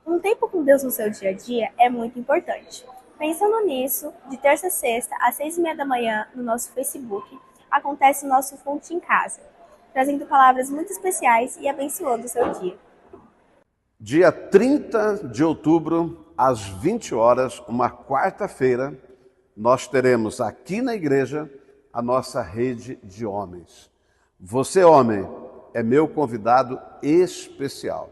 Um tempo com Deus no seu dia a dia é muito importante. Pensando nisso, de terça a sexta, às 6:30 da manhã, no nosso Facebook, acontece o nosso Fonte em Casa, trazendo palavras muito especiais e abençoando o seu dia. Dia 30 de outubro, às 20 horas, uma quarta-feira, nós teremos aqui na igreja a nossa rede de homens. Você, homem, é meu convidado especial.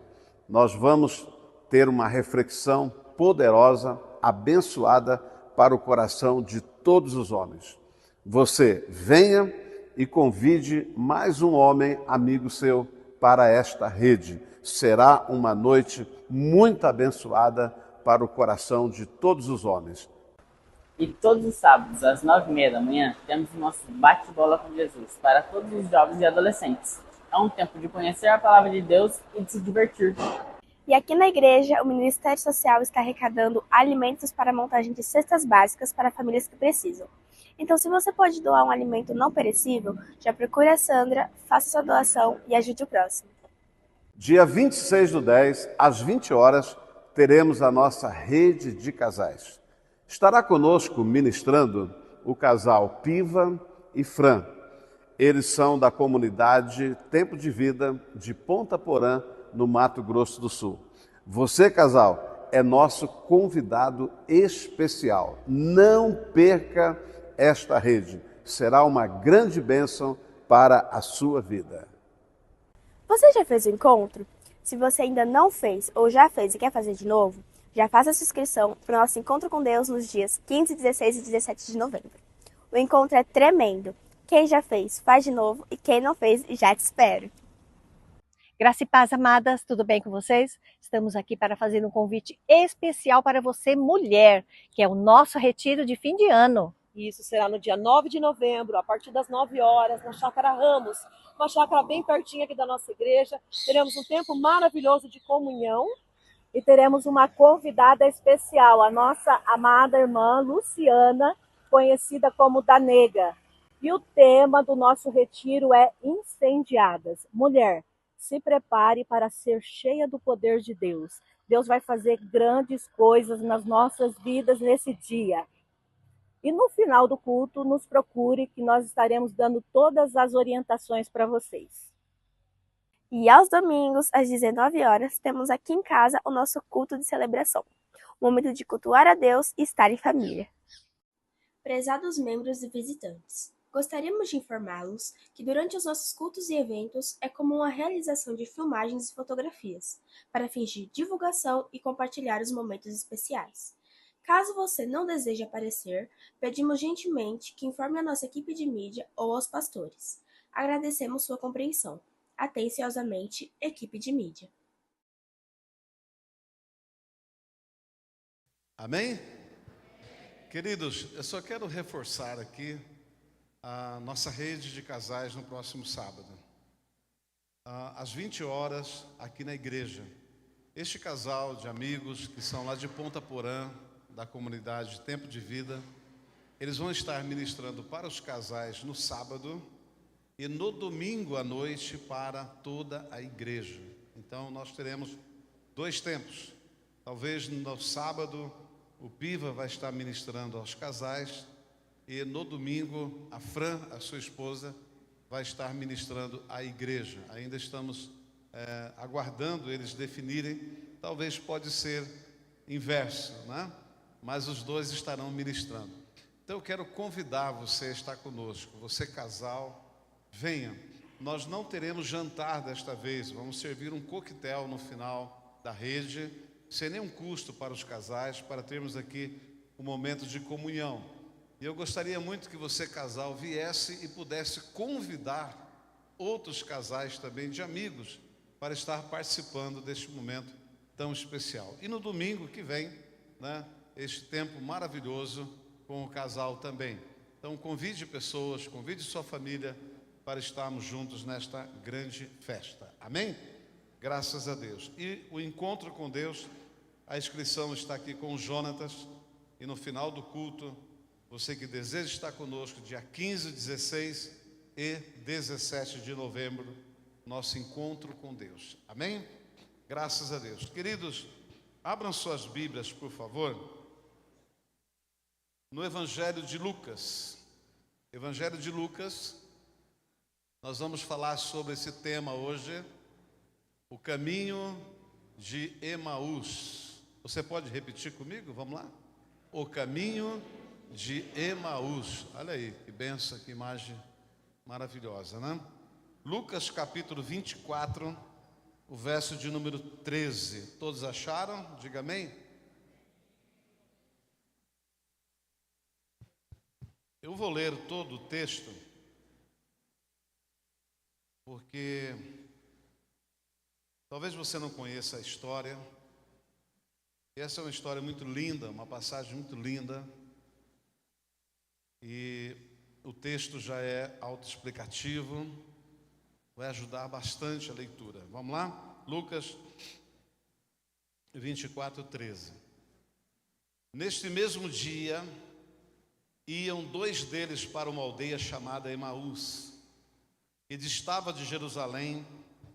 Nós vamos ter uma reflexão poderosa, abençoada para o coração de todos os homens. Você venha e convide mais um homem amigo seu para esta rede. Será uma noite muito abençoada para o coração de todos os homens. E todos os sábados, às 9:30 da manhã, temos o nosso bate-bola com Jesus para todos os jovens e adolescentes. É um tempo de conhecer a palavra de Deus e de se divertir. E aqui na igreja, o Ministério Social está arrecadando alimentos para a montagem de cestas básicas para famílias que precisam. Então, se você pode doar um alimento não perecível, já procure a Sandra, faça sua doação e ajude o próximo. Dia 26 do 10, às 20 horas, teremos a nossa rede de casais. Estará conosco ministrando o casal Piva e Fran. Eles são da comunidade Tempo de Vida de Ponta Porã, no Mato Grosso do Sul. Você, casal, é nosso convidado especial. Não perca esta rede. Será uma grande bênção para a sua vida. Você já fez o encontro? Se você ainda não fez ou já fez e quer fazer de novo, já faça sua inscrição para o nosso Encontro com Deus nos dias 15, 16 e 17 de novembro. O encontro é tremendo. Quem já fez, faz de novo, e quem não fez, já te espero. Graça e paz, amadas, tudo bem com vocês? Estamos aqui para fazer um convite especial para você, mulher, que é o nosso retiro de fim de ano. Isso será no dia 9 de novembro, a partir das 9 horas, na Chácara Ramos, uma chácara bem pertinho aqui da nossa igreja. Teremos um tempo maravilhoso de comunhão e teremos uma convidada especial, a nossa amada irmã Luciana, conhecida como da Nega. E o tema do nosso retiro é Incendiadas. Mulher, se prepare para ser cheia do poder de Deus. Deus vai fazer grandes coisas nas nossas vidas nesse dia. E no final do culto, nos procure que nós estaremos dando todas as orientações para vocês. E aos domingos, às 19 horas, temos aqui em casa o nosso culto de celebração. Um momento de cultuar a Deus e estar em família. Prezados membros e visitantes, gostaríamos de informá-los que durante os nossos cultos e eventos é comum a realização de filmagens e fotografias, para fins de divulgação e compartilhar os momentos especiais. Caso você não deseje aparecer, pedimos gentilmente que informe a nossa equipe de mídia ou aos pastores. Agradecemos sua compreensão. Atenciosamente, equipe de mídia. Amém? Queridos, eu só quero reforçar aqui a nossa rede de casais no próximo sábado. Às 20 horas, aqui na igreja. Este casal de amigos que são lá de Ponta Porã, da comunidade Tempo de Vida, eles vão estar ministrando para os casais no sábado e no domingo à noite para toda a igreja. Então nós teremos 2 tempos. Talvez no sábado o Piva vai estar ministrando aos casais e no domingo a Fran, a sua esposa, vai estar ministrando à igreja. Ainda estamos aguardando eles definirem. Talvez pode ser inverso, né? Mas os dois estarão ministrando. Então eu quero convidar você a estar conosco. Você, casal, venha. Nós não teremos jantar desta vez. Vamos servir um coquetel no final da rede, sem nenhum custo para os casais, para termos aqui um momento de comunhão. E eu gostaria muito que você, casal, viesse e pudesse convidar outros casais também de amigos para estar participando deste momento tão especial. E no domingo que vem, né, este tempo maravilhoso com o casal também. Então convide pessoas, convide sua família para estarmos juntos nesta grande festa. Amém? Graças a Deus. E o encontro com Deus, a inscrição está aqui com o Jonatas. E no final do culto, você que deseja estar conosco, dia 15, 16 e 17 de novembro, nosso encontro com Deus. Amém? Graças a Deus. Queridos, Abram suas Bíblias, por favor, no Evangelho de Lucas. Evangelho de Lucas, nós vamos falar sobre esse tema hoje, o caminho de Emaús. Você pode repetir comigo? Vamos lá? O caminho de Emaús. Olha aí, que benção, que imagem maravilhosa, né? Lucas capítulo 24, o verso de número 13. Todos acharam? Diga amém. Eu vou ler todo o texto, porque talvez você não conheça a história. Essa é uma história muito linda, uma passagem muito linda. E o texto já é autoexplicativo, vai ajudar bastante a leitura. Vamos lá? Lucas 24, 13. Neste mesmo dia, iam dois deles para uma aldeia chamada Emaús, que distava de Jerusalém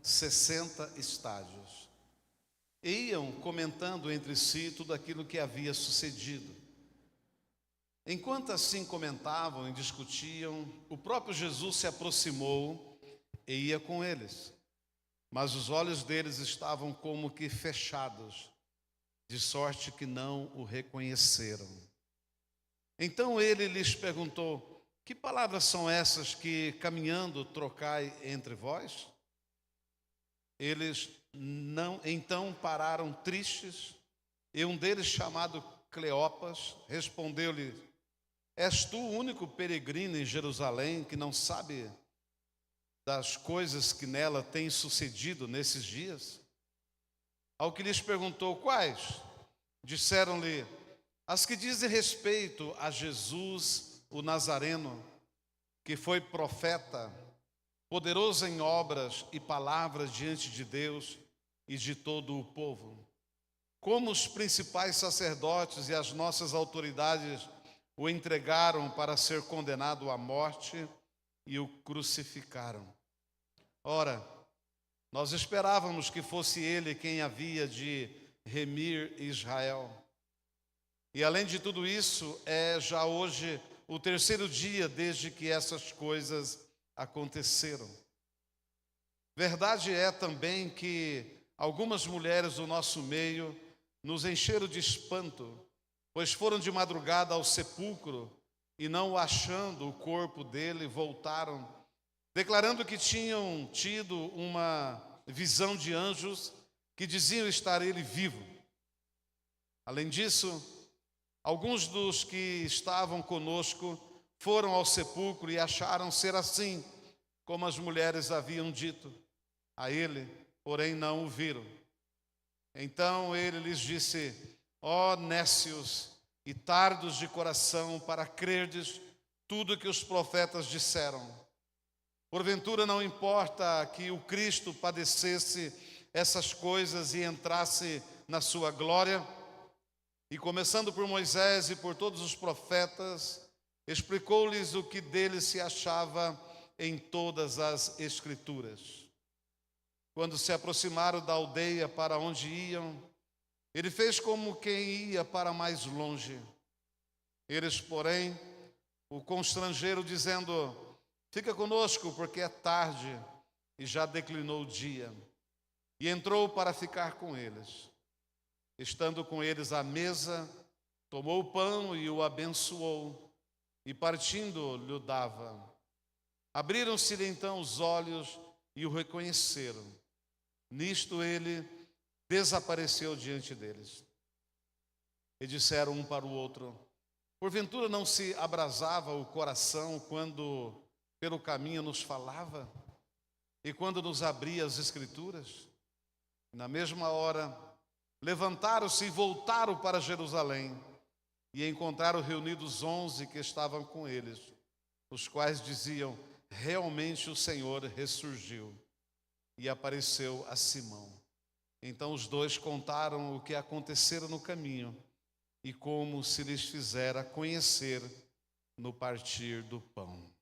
60 estádios. E iam comentando entre si tudo aquilo que havia sucedido. Enquanto assim comentavam e discutiam, o próprio Jesus se aproximou e ia com eles. Mas os olhos deles estavam como que fechados, de sorte que não o reconheceram. Então ele lhes perguntou: que palavras são essas que, caminhando, trocai entre vós? Eles então pararam tristes, e um deles, chamado Cleopas, respondeu-lhe: és tu o único peregrino em Jerusalém que não sabe das coisas que nela têm sucedido nesses dias? Ao que lhes perguntou: quais? Disseram-lhe: as que dizem respeito a Jesus o Nazareno, que foi profeta, poderoso em obras e palavras diante de Deus e de todo o povo. Como os principais sacerdotes e as nossas autoridades o entregaram para ser condenado à morte e o crucificaram. Ora, nós esperávamos que fosse ele quem havia de remir Israel. E além de tudo isso, é já hoje o terceiro dia desde que essas coisas aconteceram. Verdade é também que algumas mulheres do nosso meio nos encheram de espanto, pois foram de madrugada ao sepulcro e, não achando o corpo dele, voltaram, declarando que tinham tido uma visão de anjos que diziam estar ele vivo. Além disso, alguns dos que estavam conosco foram ao sepulcro e acharam ser assim, como as mulheres haviam dito. A ele, porém, não o viram. Então ele lhes disse: ó nécios e tardos de coração, para crerdes tudo que os profetas disseram. Porventura não importa que o Cristo padecesse essas coisas e entrasse na sua glória? E começando por Moisés e por todos os profetas, explicou-lhes o que dele se achava em todas as Escrituras. Quando se aproximaram da aldeia para onde iam, ele fez como quem ia para mais longe. Eles, porém, o constrangeram, dizendo: fica conosco, porque é tarde e já declinou o dia. E entrou para ficar com eles. Estando com eles à mesa, tomou o pão e o abençoou, e partindo lhe dava. Abriram-se-lhe então os olhos e o reconheceram. Nisto ele desapareceu diante deles. E disseram um para o outro: porventura não se abrasava o coração quando pelo caminho nos falava e quando nos abria as Escrituras? Na mesma hora levantaram-se e voltaram para Jerusalém, e encontraram reunidos 11 que estavam com eles, os quais diziam: realmente o Senhor ressurgiu e apareceu a Simão. Então os dois contaram o que acontecera no caminho e como se lhes fizera conhecer no partir do pão.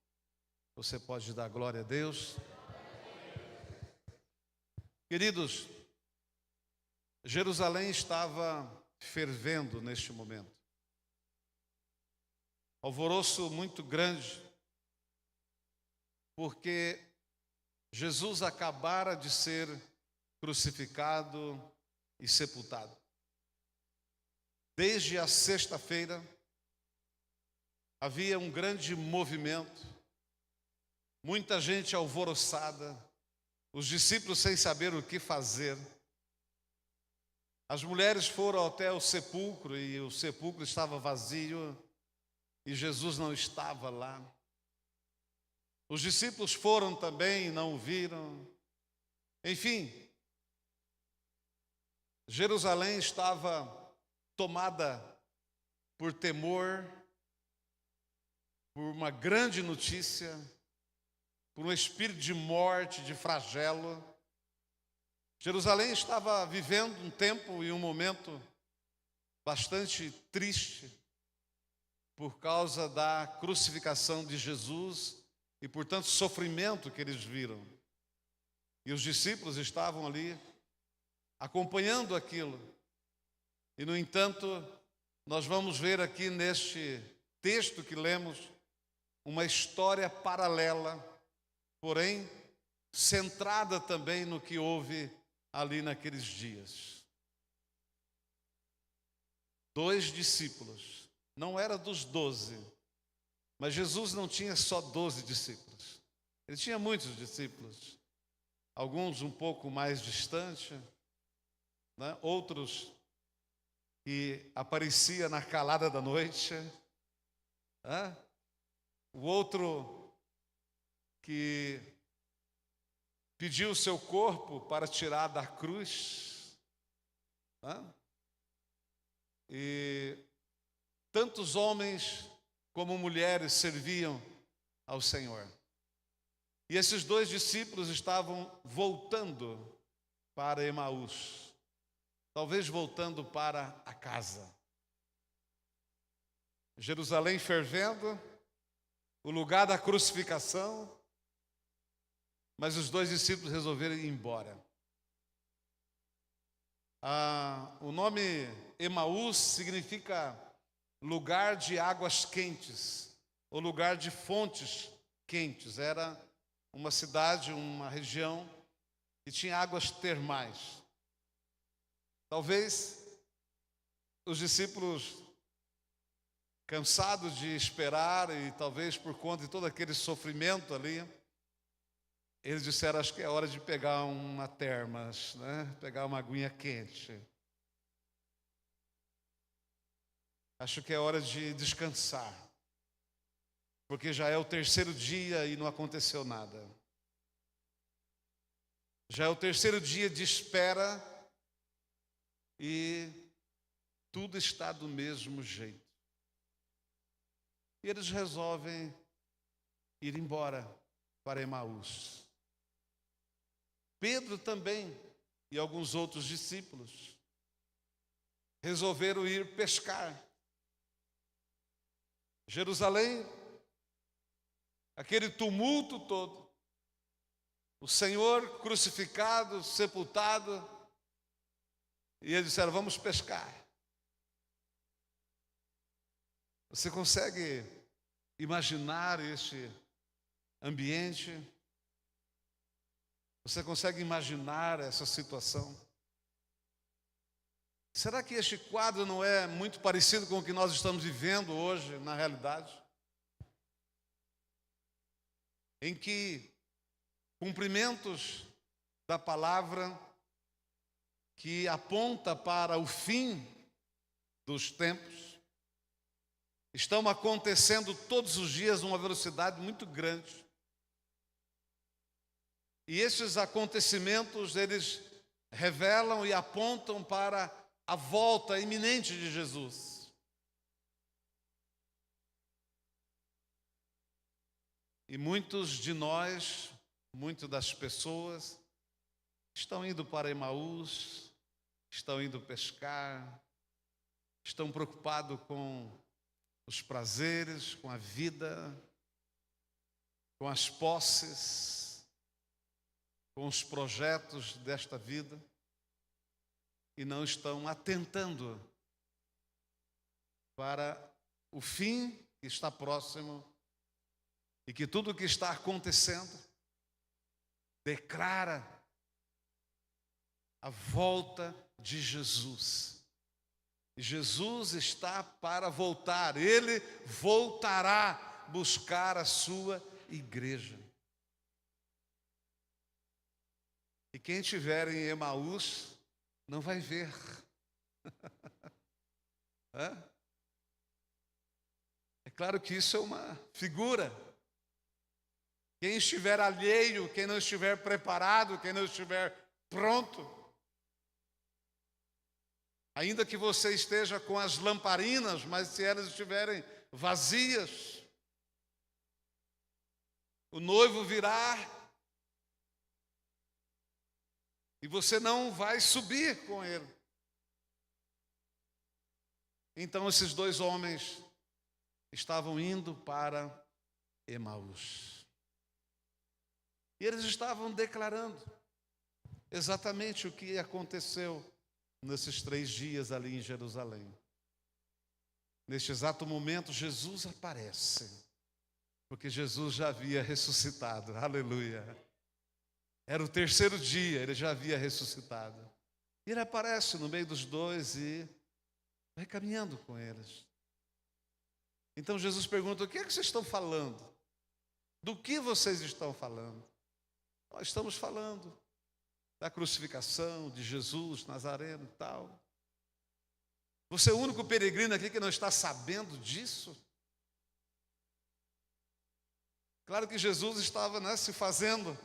Você pode dar glória a Deus? Queridos, Jerusalém estava fervendo neste momento. Alvoroço muito grande, porque Jesus acabara de ser crucificado e sepultado. Desde a sexta-feira, havia um grande movimento, muita gente alvoroçada, os discípulos sem saber o que fazer. As mulheres foram até o sepulcro e o sepulcro estava vazio e Jesus não estava lá. Os discípulos foram também e não o viram. Enfim, Jerusalém estava tomada por temor, por uma grande notícia, por um espírito de morte, de flagelo. Jerusalém estava vivendo um tempo e um momento bastante triste por causa da crucificação de Jesus e por tanto sofrimento que eles viram. E os discípulos estavam ali acompanhando aquilo. E, no entanto, nós vamos ver aqui neste texto que lemos uma história paralela, porém centrada também no que houve ali naqueles dias. 2 discípulos, não era dos 12, mas Jesus não tinha só 12 discípulos, ele tinha muitos discípulos, alguns um pouco mais distantes, né? Outros que aparecia na calada da noite, né? O outro que pediu o seu corpo para tirar da cruz, né? E tantos homens como mulheres serviam ao Senhor. E esses 2 discípulos estavam voltando para Emaús, talvez voltando para a casa. Jerusalém fervendo, o lugar da crucificação, mas os 2 discípulos resolveram ir embora. O nome Emaús significa lugar de águas quentes, ou lugar de fontes quentes. Era uma cidade, uma região que tinha águas termais. Talvez os discípulos, cansados de esperar e talvez por conta de todo aquele sofrimento ali, eles disseram: acho que é hora de pegar uma termas, né? Pegar uma aguinha quente. Acho que é hora de descansar, porque já é o 3º dia e não aconteceu nada. Já é o 3º dia de espera e tudo está do mesmo jeito. E eles resolvem ir embora para Emaús. Pedro também e alguns outros discípulos resolveram ir pescar. Jerusalém, aquele tumulto todo, o Senhor crucificado, sepultado, e eles disseram: vamos pescar. Você consegue imaginar este ambiente? Você consegue imaginar essa situação? Será que este quadro não é muito parecido com o que nós estamos vivendo hoje, na realidade? Em que cumprimentos da palavra que aponta para o fim dos tempos estão acontecendo todos os dias numa velocidade muito grande. E esses acontecimentos, eles revelam e apontam para a volta iminente de Jesus. E muitos de nós, muitas das pessoas, estão indo para Emaús, estão indo pescar, estão preocupados com os prazeres, com a vida, com as posses, com os projetos desta vida. e não estão atentando para o fim que está próximo e que tudo o que está acontecendo declara a volta de Jesus. E Jesus está para voltar, ele voltará buscar a sua igreja. E quem estiver em Emaús não vai ver. É claro que isso é uma figura. Quem estiver alheio, quem não estiver preparado, quem não estiver pronto, ainda que você esteja com as lamparinas, mas se elas estiverem vazias, o noivo virá e você não vai subir com ele. Então esses dois homens estavam indo para Emaús. E eles estavam declarando exatamente o que aconteceu nesses 3 dias ali em Jerusalém. Neste exato momento, Jesus aparece, porque Jesus já havia ressuscitado, aleluia. Era o 3º dia, ele já havia ressuscitado. E ele aparece no meio dos dois e vai caminhando com eles. Então Jesus pergunta: o que é que vocês estão falando? Do que vocês estão falando? Nós estamos falando da crucificação de Jesus Nazareno e tal. Você é o único peregrino aqui que não está sabendo disso? Claro que Jesus estava, se fazendo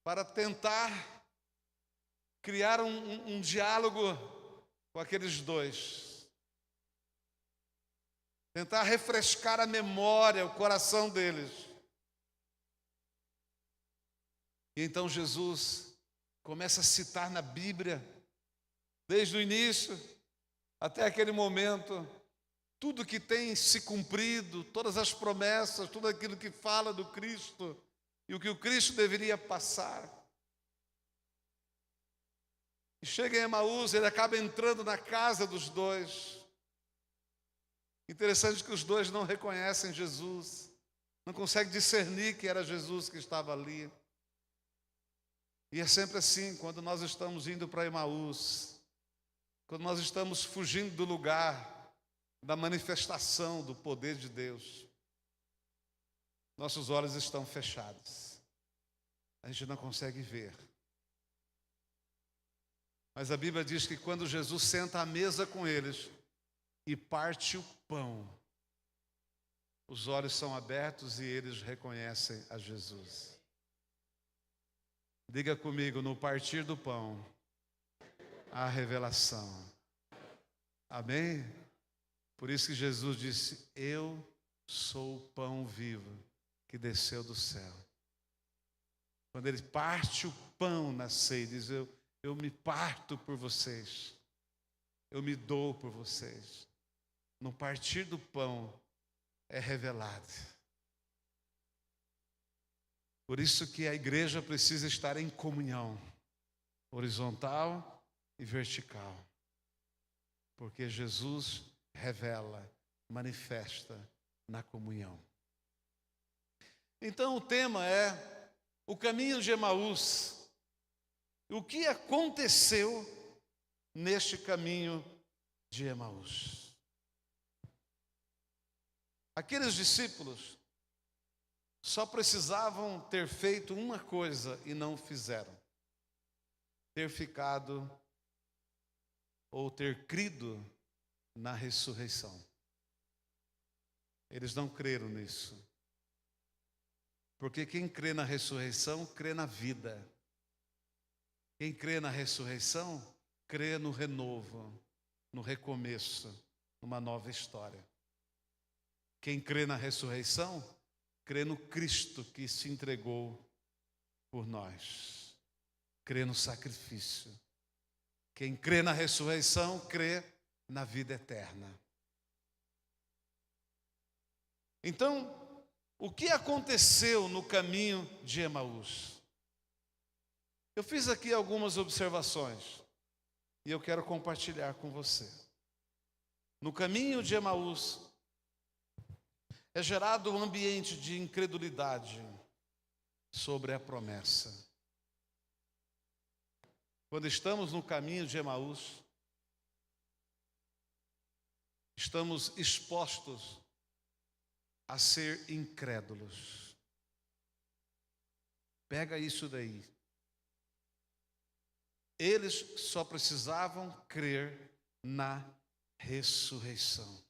para tentar criar um diálogo com aqueles dois. Tentar refrescar a memória, o coração deles. E então Jesus começa a citar na Bíblia, desde o início até aquele momento, tudo que tem se cumprido, todas as promessas, tudo aquilo que fala do Cristo e o que o Cristo deveria passar. E chega em Emaús, ele acaba entrando na casa dos dois. Interessante que os dois não reconhecem Jesus, não conseguem discernir que era Jesus que estava ali. E é sempre assim, quando nós estamos indo para Emaús, quando nós estamos fugindo do lugar da manifestação do poder de Deus, nossos olhos estão fechados, a gente não consegue ver. Mas a Bíblia diz que quando Jesus senta à mesa com eles e parte o pão, os olhos são abertos e eles reconhecem a Jesus. Diga comigo: no partir do pão, a revelação. Amém? Por isso que Jesus disse: eu sou o pão vivo que desceu do céu. Quando ele parte o pão na ceia, diz: eu me parto por vocês, eu me dou por vocês. No partir do pão é revelado. Por isso que a igreja precisa estar em comunhão, horizontal e vertical. Porque Jesus revela, manifesta na comunhão. Então o tema é o caminho de Emaús. O que aconteceu neste caminho de Emaús? Aqueles discípulos só precisavam ter feito uma coisa e não fizeram: ter ficado ou ter crido na ressurreição. Eles não creram nisso. Porque quem crê na ressurreição, crê na vida. Quem crê na ressurreição, crê no renovo, no recomeço, numa nova história. Quem crê na ressurreição, crê no Cristo que se entregou por nós. Crê no sacrifício. Quem crê na ressurreição, crê na vida eterna. Então, o que aconteceu no caminho de Emaús? Eu fiz aqui algumas observações e eu quero compartilhar com você. No caminho de Emaús, é gerado um ambiente de incredulidade sobre a promessa. Quando estamos no caminho de Emaús, estamos expostos a ser incrédulos. Pega isso daí. Eles só precisavam crer na ressurreição.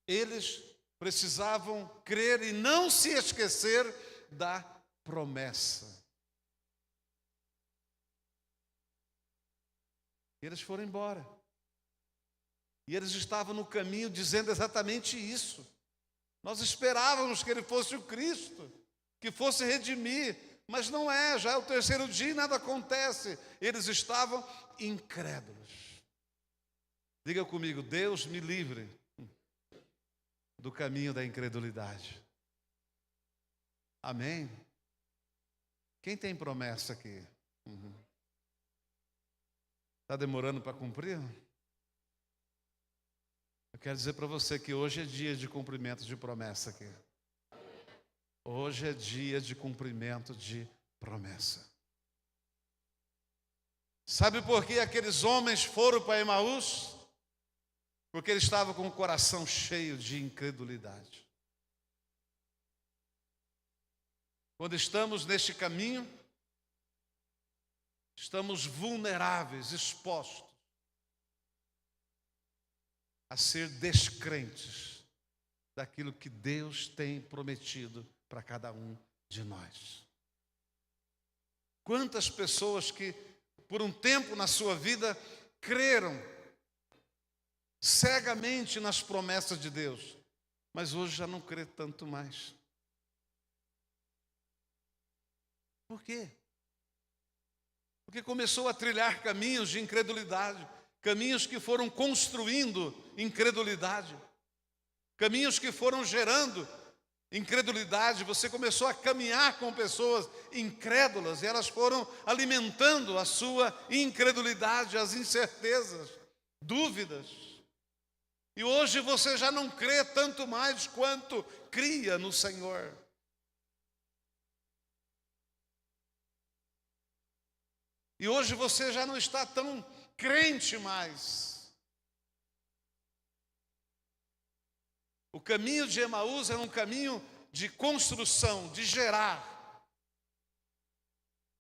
Eles precisavam crer e não se esquecer da promessa. Eles foram embora. E eles estavam no caminho dizendo exatamente isso. Nós esperávamos que ele fosse o Cristo, que fosse redimir, mas não é, já é o terceiro dia e nada acontece. Eles estavam incrédulos. Diga comigo, Deus me livre do caminho da incredulidade. Amém? Quem tem promessa aqui? Está demorando para cumprir? Eu quero dizer para você que hoje é dia de cumprimento de promessa aqui. Hoje é dia de cumprimento de promessa. Sabe por que aqueles homens foram para Emaús? Porque eles estavam com o coração cheio de incredulidade. Quando estamos neste caminho, estamos vulneráveis, expostos a ser descrentes daquilo que Deus tem prometido para cada um de nós. Quantas pessoas que por um tempo na sua vida creram cegamente nas promessas de Deus, mas hoje já não crê tanto mais. Por quê? Porque começou a trilhar caminhos de incredulidade, caminhos que foram construindo incredulidade, caminhos que foram gerando incredulidade. Você começou a caminhar com pessoas incrédulas e elas foram alimentando a sua incredulidade, as incertezas, dúvidas. E hoje você já não crê tanto mais quanto cria no Senhor. E hoje você já não está tão crente mais. O caminho de Emaús é um caminho de construção, de gerar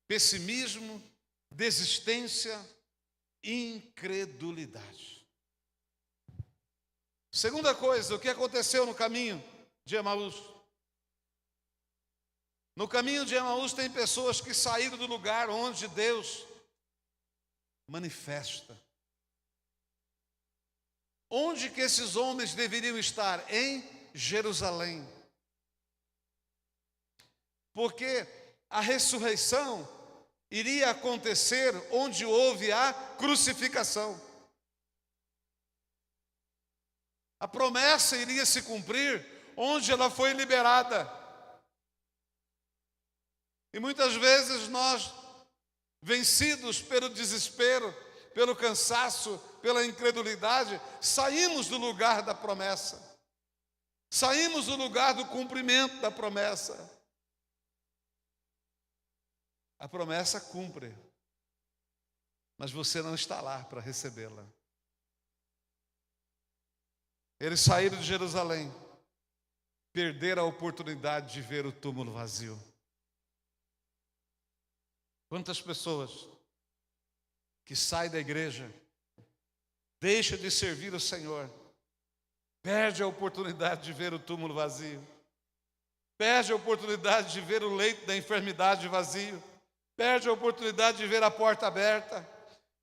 pessimismo, desistência, incredulidade. Segunda coisa, o que aconteceu no caminho de Emaús? No caminho de Emaús tem pessoas que saíram do lugar onde Deus manifesta. Onde que esses homens deveriam estar? Em Jerusalém. Porque a ressurreição iria acontecer onde houve a crucificação. A promessa iria se cumprir onde ela foi liberada. E muitas vezes nós, vencidos pelo desespero, pelo cansaço, pela incredulidade, saímos do lugar da promessa. Saímos do lugar do cumprimento da promessa. A promessa cumpre, mas você não está lá para recebê-la. Eles saíram de Jerusalém, perderam a oportunidade de ver o túmulo vazio. Quantas pessoas que saem da igreja, deixam de servir o Senhor, perde a oportunidade de ver o túmulo vazio, perde a oportunidade de ver o leito da enfermidade vazio, perde a oportunidade de ver a porta aberta,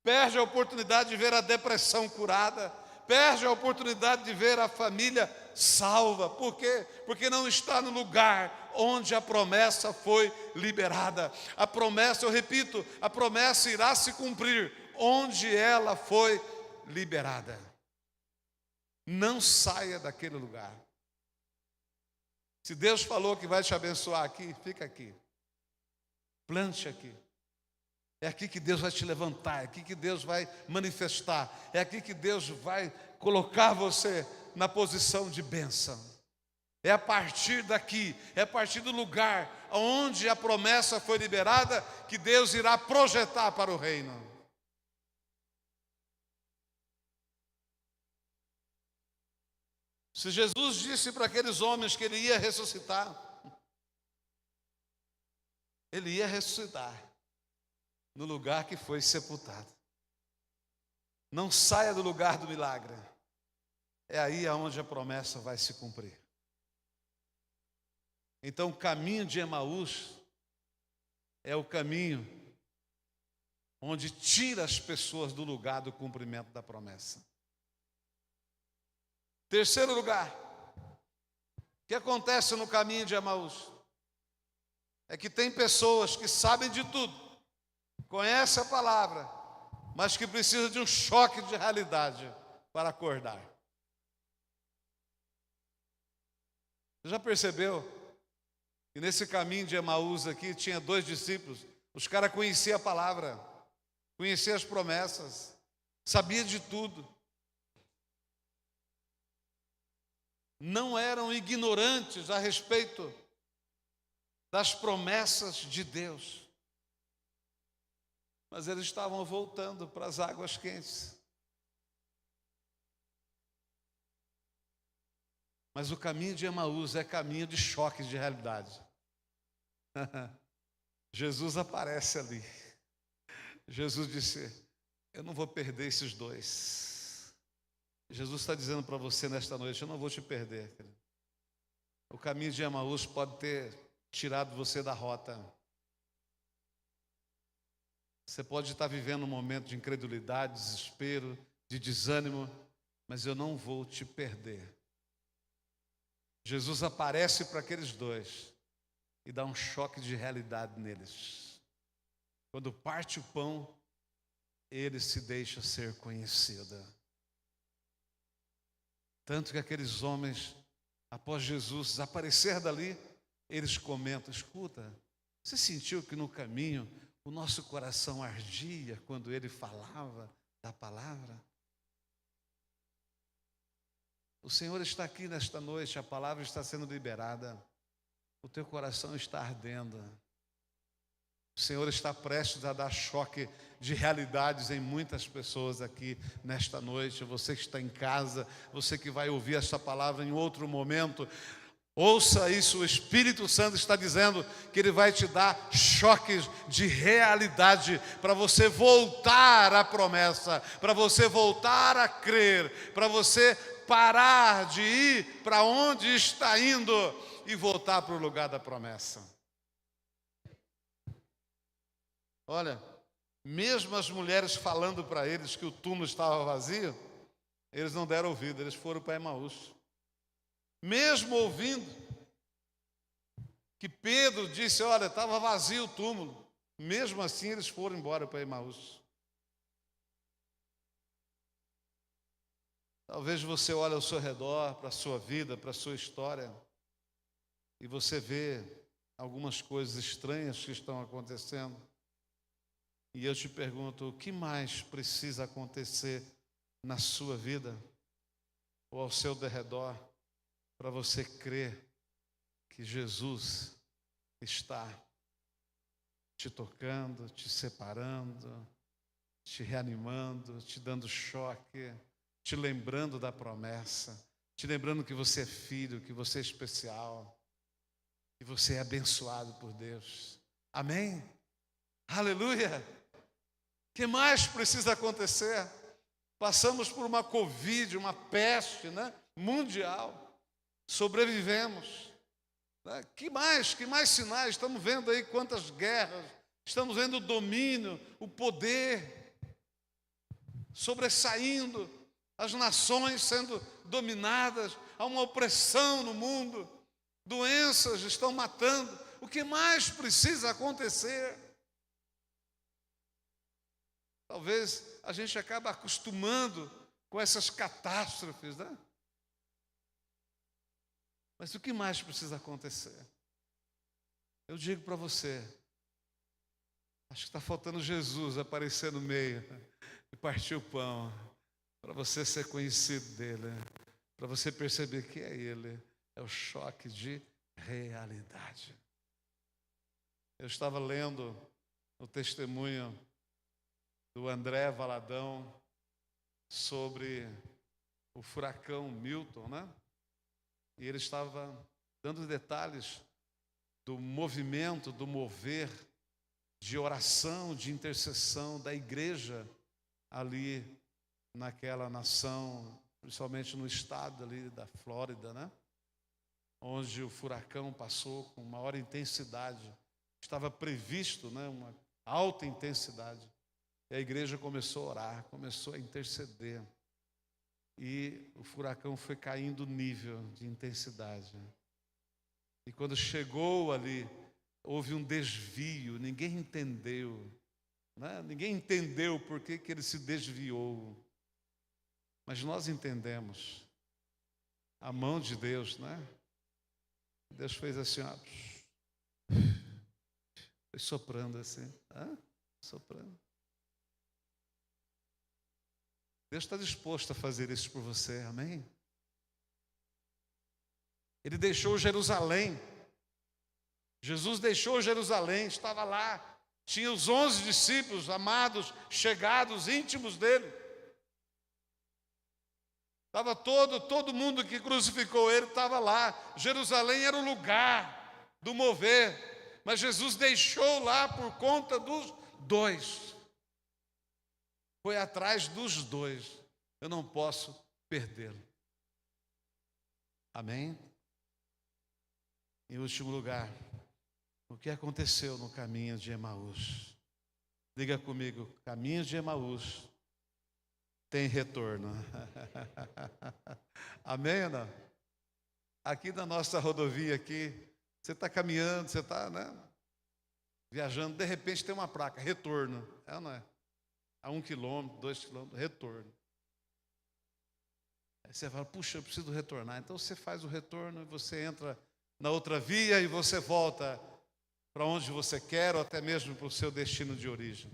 perde a oportunidade de ver a depressão curada, perde a oportunidade de ver a família salva. Por quê? Porque não está no lugar onde a promessa foi liberada. A promessa, eu repito, a promessa irá se cumprir onde ela foi liberada. Não saia daquele lugar. Se Deus falou que vai te abençoar aqui, fica aqui. Plante aqui. É aqui que Deus vai te levantar, é aqui que Deus vai manifestar, é aqui que Deus vai colocar você na posição de bênção. É a partir daqui, é a partir do lugar onde a promessa foi liberada que Deus irá projetar para o reino. Se Jesus disse para aqueles homens que ele ia ressuscitar, ele ia ressuscitar no lugar que foi sepultado. Não saia do lugar do milagre. É aí aonde a promessa vai se cumprir. Então, o caminho de Emaús é o caminho onde tira as pessoas do lugar do cumprimento da promessa. Terceiro lugar, o que acontece no caminho de Emaús? É que tem pessoas que sabem de tudo, conhecem a palavra, mas que precisam de um choque de realidade para acordar. Você já percebeu? E nesse caminho de Emaús aqui, tinha 2 discípulos. Os caras conheciam a palavra, conheciam as promessas, sabiam de tudo. Não eram ignorantes a respeito das promessas de Deus. Mas eles estavam voltando para as águas quentes. Mas o caminho de Emaús é caminho de choque de realidade. Jesus aparece ali. Jesus disse: eu não vou perder esses 2. Jesus está dizendo para você nesta noite: eu não vou te perder. O caminho de Emaús pode ter tirado você da rota. Você pode estar vivendo um momento de incredulidade, desespero, de desânimo, mas eu não vou te perder. Jesus aparece para aqueles 2 e dá um choque de realidade neles. Quando parte o pão, ele se deixa ser conhecido. Tanto que aqueles homens, após Jesus desaparecer dali, eles comentam: escuta, você sentiu que no caminho o nosso coração ardia quando ele falava da palavra? O Senhor está aqui nesta noite, a palavra está sendo liberada, o teu coração está ardendo. O Senhor está prestes a dar choque de realidades em muitas pessoas aqui nesta noite. Você que está em casa, você que vai ouvir esta palavra em outro momento, ouça isso. O Espírito Santo está dizendo que Ele vai te dar choques de realidade para você voltar à promessa, para você voltar a crer, para você parar de ir para onde está indo e voltar para o lugar da promessa. Olha, mesmo as mulheres falando para eles que o túmulo estava vazio, eles não deram ouvido, eles foram para Emaús. Mesmo ouvindo que Pedro disse: olha, estava vazio o túmulo, mesmo assim eles foram embora para Emaús. Talvez você olhe ao seu redor, para a sua vida, para a sua história, e você vê algumas coisas estranhas que estão acontecendo. E eu te pergunto: o que mais precisa acontecer na sua vida ou ao seu derredor para você crer que Jesus está te tocando, te separando, te reanimando, te dando choque, te lembrando da promessa, te lembrando que você é filho, que você é especial, que você é abençoado por Deus. Amém? Aleluia! O que mais precisa acontecer? Passamos por uma Covid, uma peste, mundial. Sobrevivemos. Que mais sinais? Estamos vendo aí quantas guerras, estamos vendo o domínio, o poder sobressaindo, as nações sendo dominadas, há uma opressão no mundo, doenças estão matando. O que mais precisa acontecer? Talvez a gente acabe acostumando com essas catástrofes, Mas o que mais precisa acontecer? Eu digo para você, Acho que está faltando Jesus aparecer no meio e partir o pão, para você ser conhecido dele, para você perceber que é ele. É o choque de realidade. Eu estava lendo o testemunho do André Valadão sobre o furacão Milton, né? E ele estava dando detalhes do movimento, do mover de oração, de intercessão da igreja ali naquela nação, principalmente no estado ali da Flórida, né? Onde o furacão passou com maior intensidade. Estava previsto, né, uma alta intensidade. E a igreja começou a orar, começou a interceder. E o furacão foi caindo o nível de intensidade. E quando chegou ali, houve um desvio, ninguém entendeu. Né? Ninguém entendeu por que ele se desviou. Mas nós entendemos. A mão de Deus, né? Deus fez assim, ó, foi soprando assim, soprando. Deus está disposto a fazer isso por você, amém? Ele deixou Jerusalém. Jesus deixou Jerusalém, estava lá. Tinha os 11 discípulos amados, chegados, íntimos dele. Estava todo mundo que crucificou ele estava lá. Jerusalém era o lugar do mover. Mas Jesus deixou lá por conta dos dois. Foi atrás dos dois. Eu não posso perdê-lo. Amém? Em último lugar, o que aconteceu no caminho de Emaús? Diga comigo, caminho de Emaús tem retorno. Amém ou não? Aqui na nossa rodovia aqui, você está caminhando, você está, né, viajando, de repente tem uma placa, retorno. É ou não é? A 1 quilômetro, 2 quilômetros, retorno. Aí você fala, puxa, eu preciso retornar. Então você faz o retorno e você entra na outra via e você volta para onde você quer ou até mesmo para o seu destino de origem.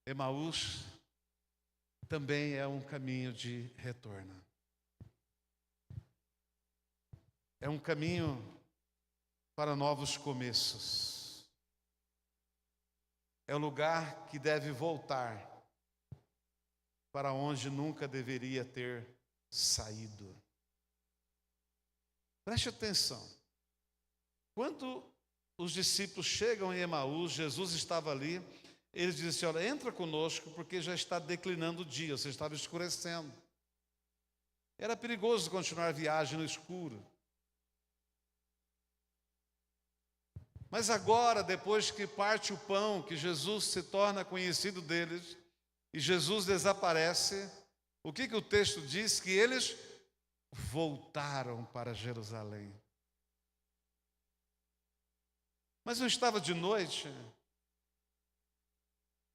Emaús também é um caminho de retorno. É um caminho para novos começos. É o lugar que deve voltar para onde nunca deveria ter saído. Preste atenção. Quando os discípulos chegam em Emaús, Jesus estava ali, eles dizem assim, olha, entra conosco porque já está declinando o dia, você estava escurecendo. Era perigoso continuar a viagem no escuro. Mas agora, depois que parte o pão, que Jesus se torna conhecido deles, e Jesus desaparece, o que o texto diz? Que eles voltaram para Jerusalém. Mas não estava de noite?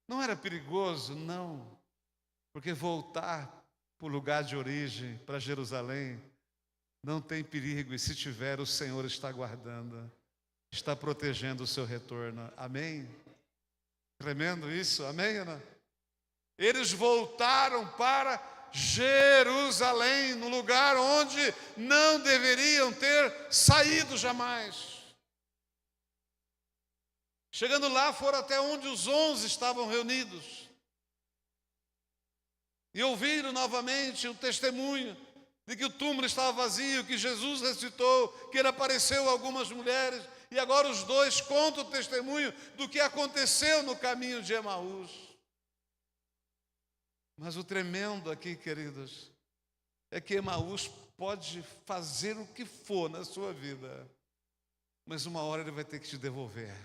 Não era perigoso? Não. Porque voltar para o lugar de origem, para Jerusalém, não tem perigo. E se tiver, o Senhor está guardando, está protegendo o seu retorno. Amém? Tremendo isso, amém, Ana? Eles voltaram para Jerusalém, no lugar onde não deveriam ter saído jamais. Chegando lá, foram até onde os 11 estavam reunidos. E ouviram novamente o testemunho de que o túmulo estava vazio, que Jesus ressuscitou, que ele apareceu a algumas mulheres. E agora os dois contam o testemunho do que aconteceu no caminho de Emaús. Mas o tremendo aqui, queridos, é que Emaús pode fazer o que for na sua vida, mas uma hora ele vai ter que te devolver.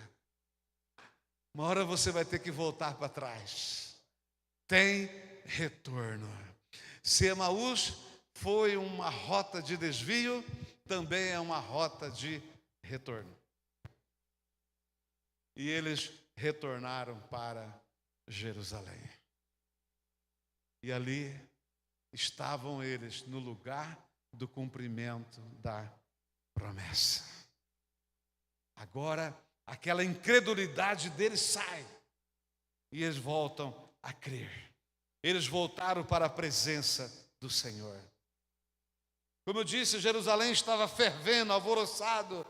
Uma hora você vai ter que voltar para trás. Tem retorno. Se Emaús foi uma rota de desvio, também é uma rota de retorno. E eles retornaram para Jerusalém. E ali estavam eles no lugar do cumprimento da promessa. Agora aquela incredulidade deles sai e eles voltam a crer. Eles voltaram para a presença do Senhor. Como eu disse, Jerusalém estava fervendo, alvoroçado,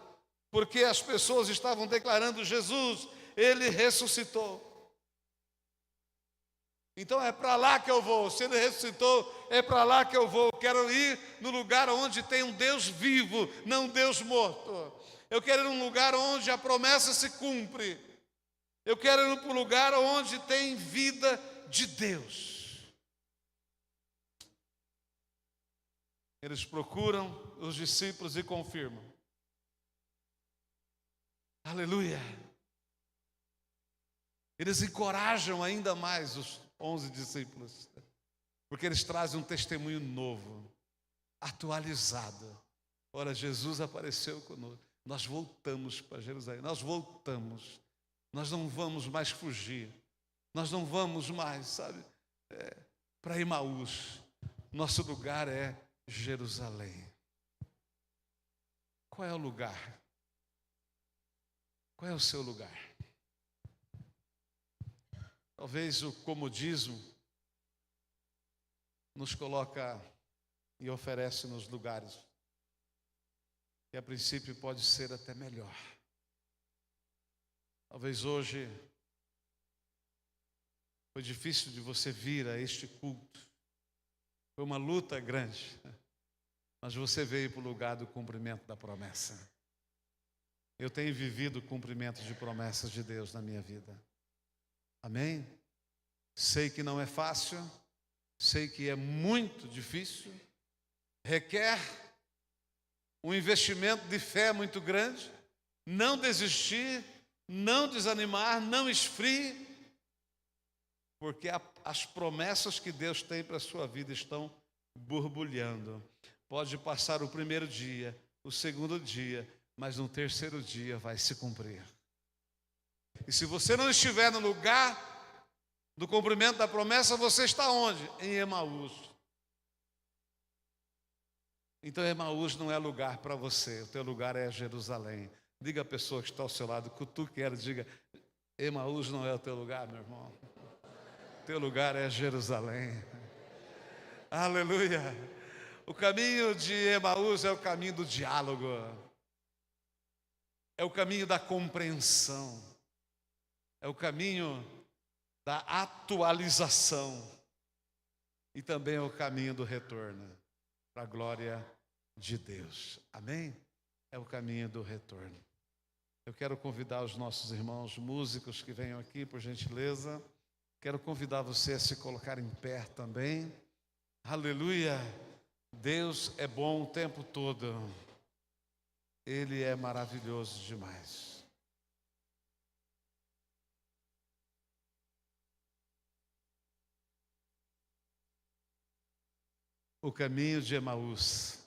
porque as pessoas estavam declarando: Jesus, ele ressuscitou. Então é para lá que eu vou. Se ele ressuscitou, é para lá que eu vou. Quero ir no lugar onde tem um Deus vivo, não um Deus morto. Eu quero ir num lugar onde a promessa se cumpre. Eu quero ir para um lugar onde tem vida de Deus. Eles procuram os discípulos e confirmam. Aleluia. Eles encorajam ainda mais os 11 discípulos, porque eles trazem um testemunho novo, atualizado. Ora, Jesus apareceu conosco. Nós voltamos para Jerusalém, nós voltamos. Nós não vamos mais fugir. Nós não vamos mais, sabe, para Emaús. Nosso lugar é Jerusalém. Qual é o lugar? Qual é o seu lugar? Talvez o comodismo nos coloca e oferece nos lugares que a princípio pode ser até melhor. Talvez hoje foi difícil de você vir a este culto. Foi uma luta grande, mas você veio para o lugar do cumprimento da promessa. Eu tenho vivido o cumprimento de promessas de Deus na minha vida. Amém? Sei que não é fácil, sei que é muito difícil, requer um investimento de fé muito grande, não desistir, não desanimar, não esfrie, porque as promessas que Deus tem para a sua vida estão borbulhando. Pode passar o primeiro dia, o segundo dia, mas no terceiro dia vai se cumprir. E se você não estiver no lugar do cumprimento da promessa, você está onde? Em Emaús. Então Emaús não é lugar para você, o teu lugar é Jerusalém. Diga à pessoa que está ao seu lado, cutuque ela, diga: Emaús não é o teu lugar, meu irmão. O teu lugar é Jerusalém. Aleluia. O caminho de Emaús é o caminho do diálogo. É o caminho da compreensão. É o caminho da atualização. E também é o caminho do retorno para a glória de Deus. Amém? É o caminho do retorno. Eu quero convidar os nossos irmãos músicos que venham aqui, por gentileza. Quero convidar você a se colocar em pé também. Aleluia! Deus é bom o tempo todo. Ele é maravilhoso demais. O caminho de Emaús.